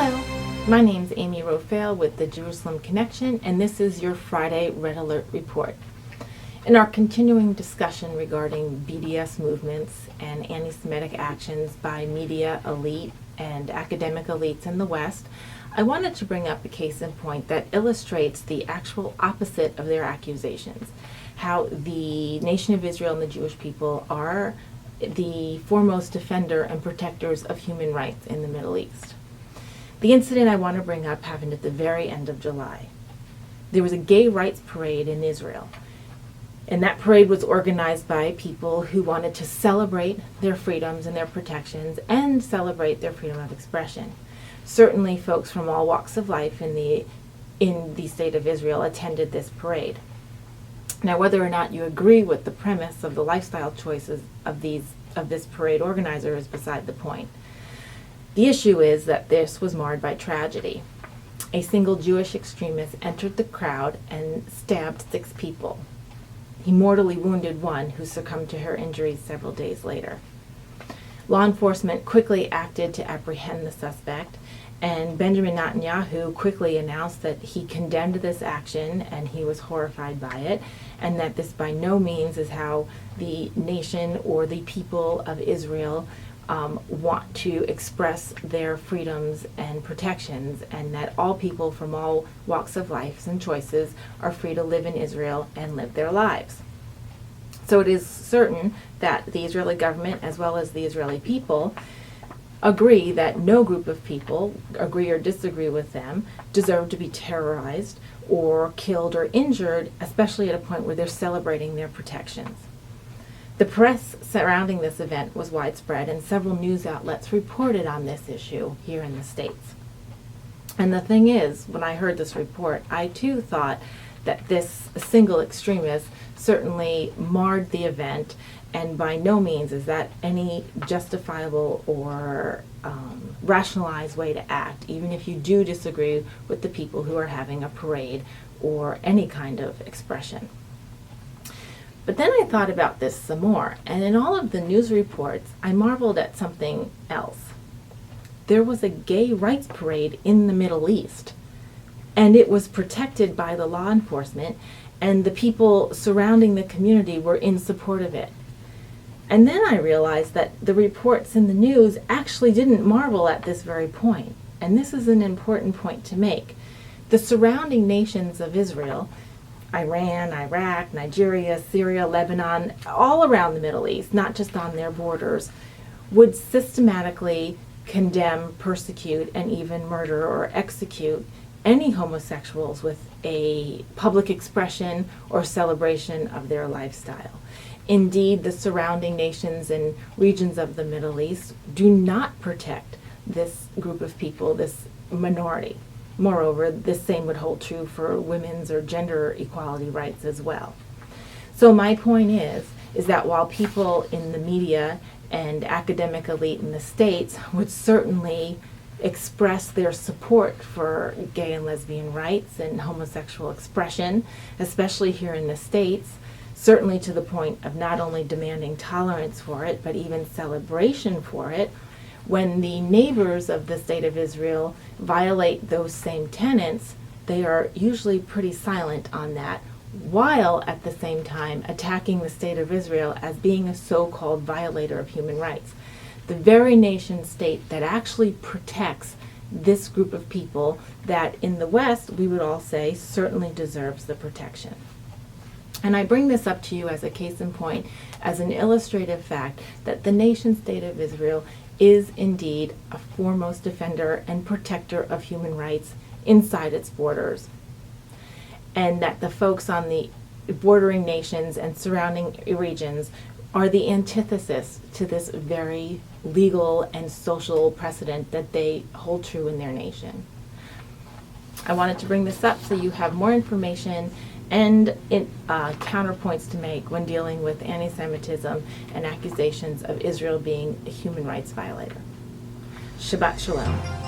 Hello, my name is Amy Rofail with the Jerusalem Connection, and this is your Friday Red Alert Report. In our continuing discussion regarding BDS movements and anti-Semitic actions by media elite and academic elites in the West, I wanted to bring up a case in point that illustrates the actual opposite of their accusations, how the nation of Israel and the Jewish people are the foremost defender and protectors of human rights in the Middle East. The incident I want to bring up happened at the very end of July. There was a gay rights parade in Israel, and that parade was organized by people who wanted to celebrate their freedoms and their protections and celebrate their freedom of expression. Certainly folks from all walks of life in the state of Israel attended this parade. Now, whether or not you agree with the premise of the lifestyle choices of this parade organizer is beside the point. The issue is that this was marred by tragedy. A single Jewish extremist entered the crowd and stabbed 6 people. He mortally wounded one who succumbed to her injuries several days later. Law enforcement quickly acted to apprehend the suspect, and Benjamin Netanyahu quickly announced that he condemned this action and he was horrified by it, and that this by no means is how the nation or the people of Israel want to express their freedoms and protections, and that all people from all walks of life and choices are free to live in Israel and live their lives. So it is certain that the Israeli government, as well as the Israeli people, agree that no group of people, agree or disagree with them, deserve to be terrorized or killed or injured, especially at a point where they're celebrating their protections. The press surrounding this event was widespread, and several news outlets reported on this issue here in the States. And the thing is, when I heard this report, I too thought that this single extremist certainly marred the event, and by no means is that any justifiable or rationalized way to act, even if you do disagree with the people who are having a parade or any kind of expression. But then I thought about this some more, and in all of the news reports, I marveled at something else. There was a gay rights parade in the Middle East, and it was protected by the law enforcement, and the people surrounding the community were in support of it. And then I realized that the reports in the news actually didn't marvel at this very point, and this is an important point to make. The surrounding nations of Israel, Iran, Iraq, Nigeria, Syria, Lebanon, all around the Middle East, not just on their borders, would systematically condemn, persecute, and even murder or execute any homosexuals with a public expression or celebration of their lifestyle. Indeed, the surrounding nations and regions of the Middle East do not protect this group of people, this minority. Moreover, the same would hold true for women's or gender equality rights as well. So my point is that while people in the media and academic elite in the States would certainly express their support for gay and lesbian rights and homosexual expression, especially here in the States, certainly to the point of not only demanding tolerance for it, but even celebration for it, when the neighbors of the state of Israel violate those same tenets, they are usually pretty silent on that, while at the same time attacking the state of Israel as being a so-called violator of human rights. The very nation state that actually protects this group of people that in the West we would all say certainly deserves the protection. And I bring this up to you as a case in point, as an illustrative fact that the nation state of Israel is indeed a foremost defender and protector of human rights inside its borders, and that the folks on the bordering nations and surrounding regions are the antithesis to this very legal and social precedent that they hold true in their nation. I wanted to bring this up so you have more information and counterpoints to make when dealing with anti-Semitism and accusations of Israel being a human rights violator. Shabbat Shalom.